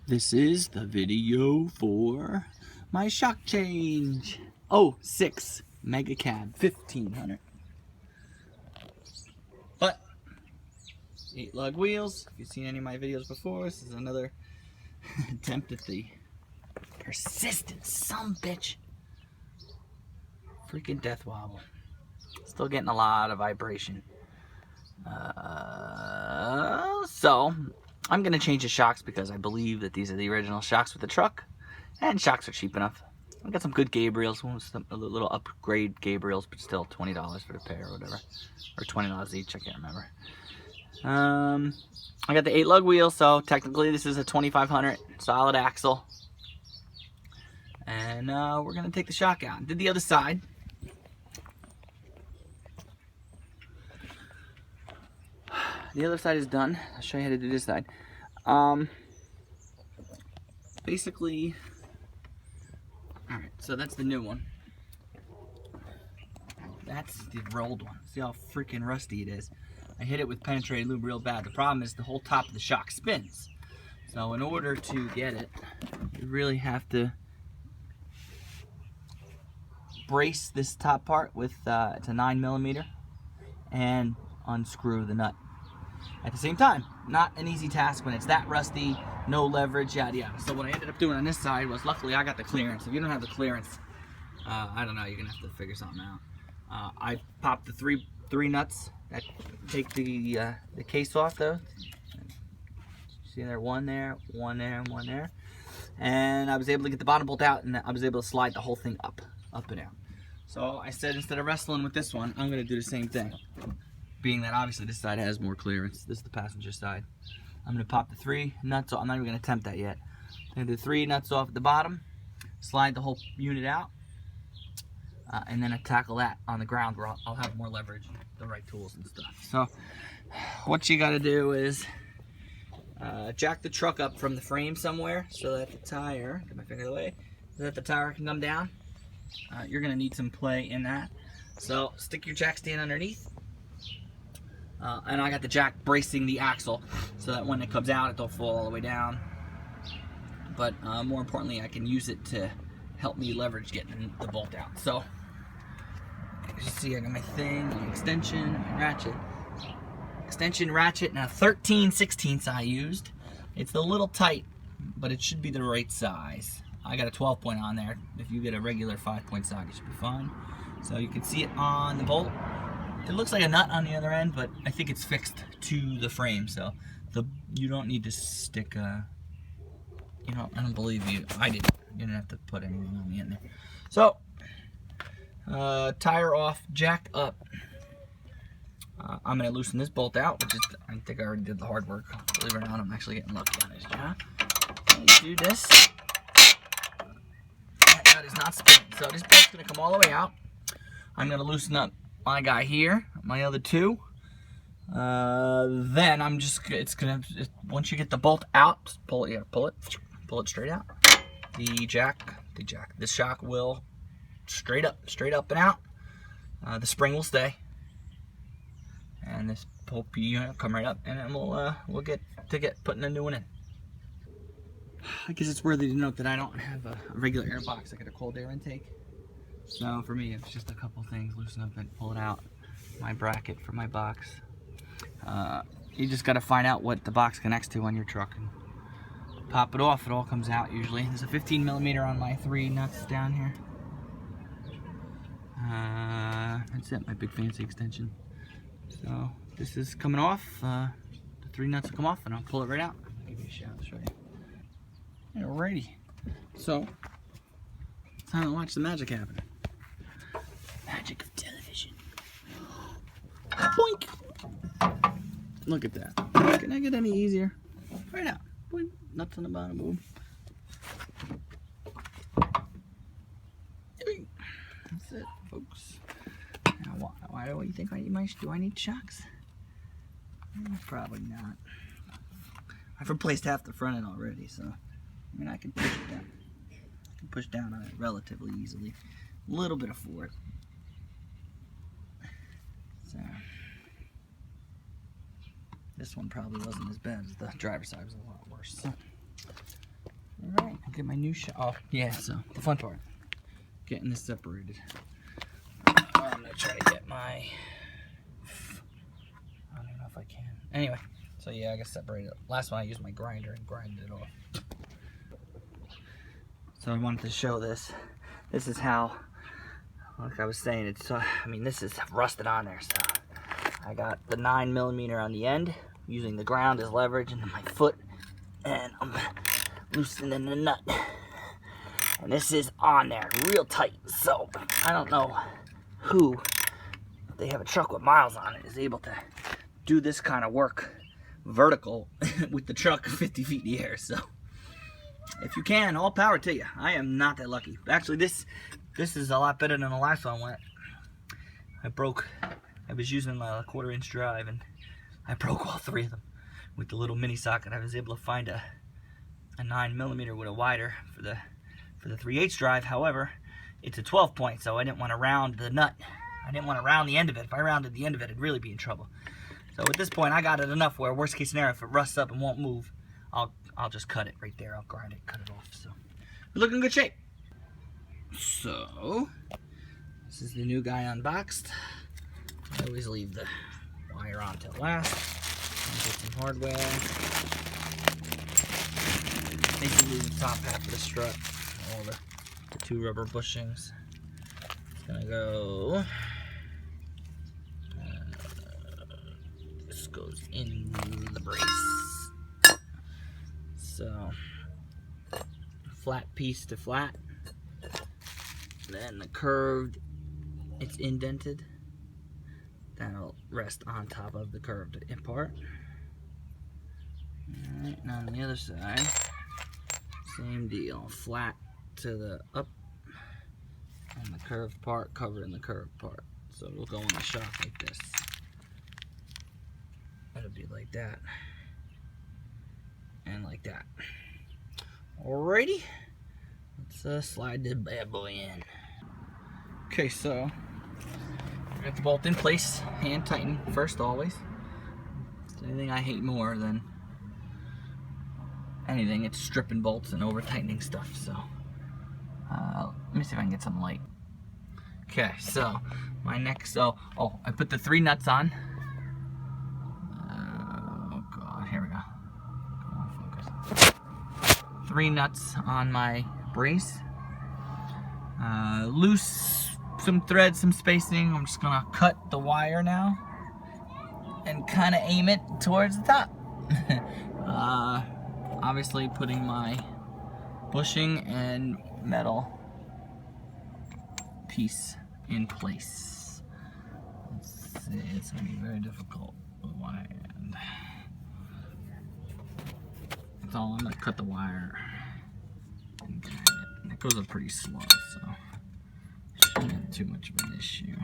This is the video for my shock change. Oh, 6 Mega Cab 1500. But 8 lug wheels. If you've seen any of my videos before, this is another attempt at the persistent sumbitch freaking death wobble. Still getting a lot of vibration. So I'm gonna change the shocks because I believe that these are the original shocks with the truck, and shocks are cheap enough. I got some good Gabriels, some a little upgrade Gabriels, but still $20 for the pair or whatever, or $20 each. I can't remember. I got the 8 lug wheel, so technically this is a 2500 solid axle, and we're gonna take the shock out. Did the other side. The other side is done. I'll show you how to do this side. Basically, alright, so that's the new one. That's the rolled one. See how freaking rusty it is. I hit it with penetrating lube real bad. The problem is the whole top of the shock spins. So in order to get it, you really have to brace this top part with, it's a 9mm, and unscrew the nut. At the same time, not an easy task when it's that rusty, no leverage, yada yada. So what I ended up doing on this side was, luckily I got the clearance. If you don't have the clearance, I don't know, you're gonna have to figure something out. I popped the three nuts that take the case off though. See there, one there, one there, and one there. And I was able to get the bottom bolt out, and I was able to slide the whole thing up and down. So I said, instead of wrestling with this one, I'm gonna do the same thing. Being that obviously this side has more clearance. This is the passenger side. I'm going to pop the 3 nuts off. I'm not even going to attempt that yet. I'm going to do 3 nuts off at the bottom, slide the whole unit out, and then I tackle that on the ground where I'll have more leverage, the right tools and stuff. So what you got to do is jack the truck up from the frame somewhere so that the tire, get my finger away, so that the tire can come down. You're going to need some play in that. So stick your jack stand underneath. And I got the jack bracing the axle so that when it comes out, it don't fall all the way down. But more importantly, I can use it to help me leverage getting the bolt out. So, as you see, I got my thing, my extension, my ratchet. Extension, ratchet, and a 13/16 I used. It's a little tight, but it should be the right size. I got a 12-point on there. If you get a regular 5-point socket, it should be fine. So you can see it on the bolt. It looks like a nut on the other end, but I think it's fixed to the frame, so you don't need to stick I don't believe you. I didn't. You didn't have to put anything on the end there. So, tire off, jack up. I'm going to loosen this bolt out, which is, I think I already did the hard work. Believe it or not, I'm actually getting lucky on this job. So you do this. That is not spinning. So this bolt's going to come all the way out. I'm going to loosen up my guy here, my other 2. Then I'm just, once you get the bolt out, just pull it, pull it straight out. The shock will straight up and out. The spring will stay, and this whole unit will come right up, and then we'll get putting a new one in. I guess it's worthy to note that I don't have a regular air box. I got a cold air intake. So for me, it's just a couple things, loosen up and pull it out. My bracket for my box. You just got to find out what the box connects to on your truck and pop it off. It all comes out usually. There's a 15mm on my 3 nuts down here. That's it, my big fancy extension. So this is coming off. The 3 nuts will come off, and I'll pull it right out. I'll give you a shot, I'll show you. Alrighty. So it's time to watch the magic happen. Magic of television. Boink! Look at that. Can I get any easier? Right now. Boink. Nuts on the bottom, boom. That's it, folks. Now, why do you think do I need shocks? Probably not. I've replaced half the front end already, so I mean I can push it down. I can push down on it relatively easily. A little bit of force. So this one probably wasn't as bad as the driver's side. It was a lot worse. So All right, I'll get my new shot. Oh, yeah, so the fun part, getting this separated. I'm gonna try to get my, I don't even know if I can. Anyway, so yeah, I got separated. Last one I used my grinder and grinded it off. So I wanted to show this. This is how, like I was saying, it's, I mean, this is rusted on there, so. I got the 9mm on the end, using the ground as leverage into my foot, and I'm loosening the nut. And this is on there, real tight, so I don't know who, if they have a truck with miles on it, is able to do this kind of work vertical with the truck 50 feet in the air. So if you can, all power to you. I am not that lucky. Actually, this is a lot better than the last one went. I was using a 1/4-inch drive and I broke all 3 of them with the little mini socket. I was able to find a 9mm with a wider for the 3/8 drive. However, it's a 12 point, so I didn't want to round the nut. I didn't want to round the end of it. If I rounded the end of it, I'd really be in trouble. So at this point, I got it enough where worst case scenario, if it rusts up and won't move, I'll just cut it right there. I'll grind it, cut it off. So we look in good shape. So this is the new guy unboxed. I always leave the wire on till last. And get some hardware. Basically the top half of the strut, all the 2 rubber bushings. It's gonna go. This goes in the brace. So flat piece to flat. Then the curved, it's indented. That'll rest on top of the curved part. Alright, and on the other side, same deal. Flat to the up, and the curved part covering the curved part. So it'll go in the shock like this. It'll be like that. And like that. Alrighty. Let's slide this bad boy in. Okay, so got the bolt in place, hand tighten first always. It's anything I hate more than anything, it's stripping bolts and over tightening stuff. So let me see if I can get some light. Okay, so my next, I put the 3 nuts on. Oh god, here we go. Come on, focus. 3 nuts on my brace. Loose some thread, some spacing. I'm just gonna cut the wire now and kind of aim it towards the top. Obviously putting my bushing and metal piece in place. Let's see, it's gonna be very difficult with one hand. That's all. I'm gonna cut the wire and grind it. And it goes up pretty slow, so shouldn't have too much of an issue.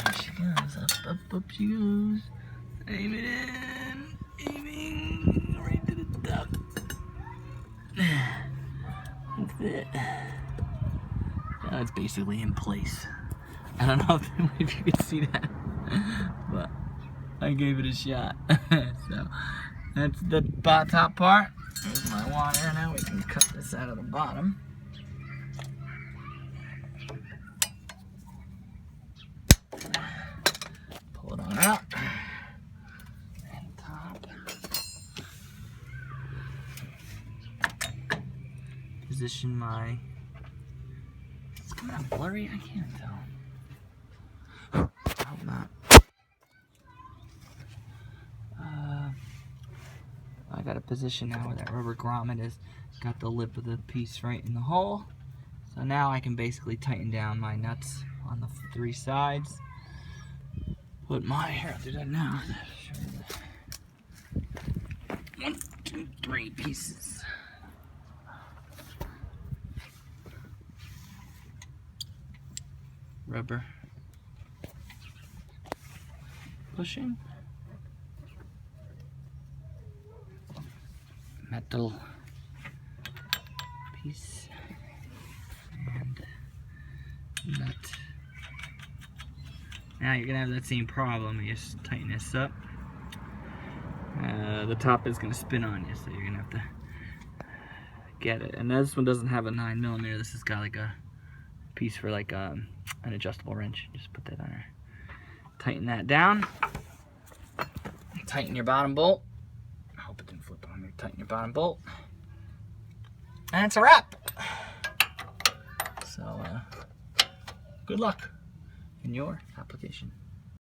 There she goes, up she goes. Aim it in, aiming right to the top. That's it. Now it's basically in place. I don't know if you can see that, but I gave it a shot. So that's the top part. There's my wire. Now we can cut this out of the bottom. Pull it on out. And top. Position my. It's coming out blurry. I can't tell. I hope not. I got a position now where that rubber grommet is. Got the lip of the piece right in the hole. So now I can basically tighten down my nuts on the 3 sides. Put my, here, I'll do that now. 1, 2, 3 pieces. Rubber bushing. Metal piece and nut Now you're gonna have that same problem. You just tighten this up. The top is gonna spin on you, so you're gonna have to get it. And this one doesn't have a 9mm. This has got like a piece for like an adjustable wrench. Just put that on there. Tighten that down. Tighten your bottom bolt. I hope it didn't flip on me. Tighten your bottom bolt. And it's a wrap. So, good luck in your application.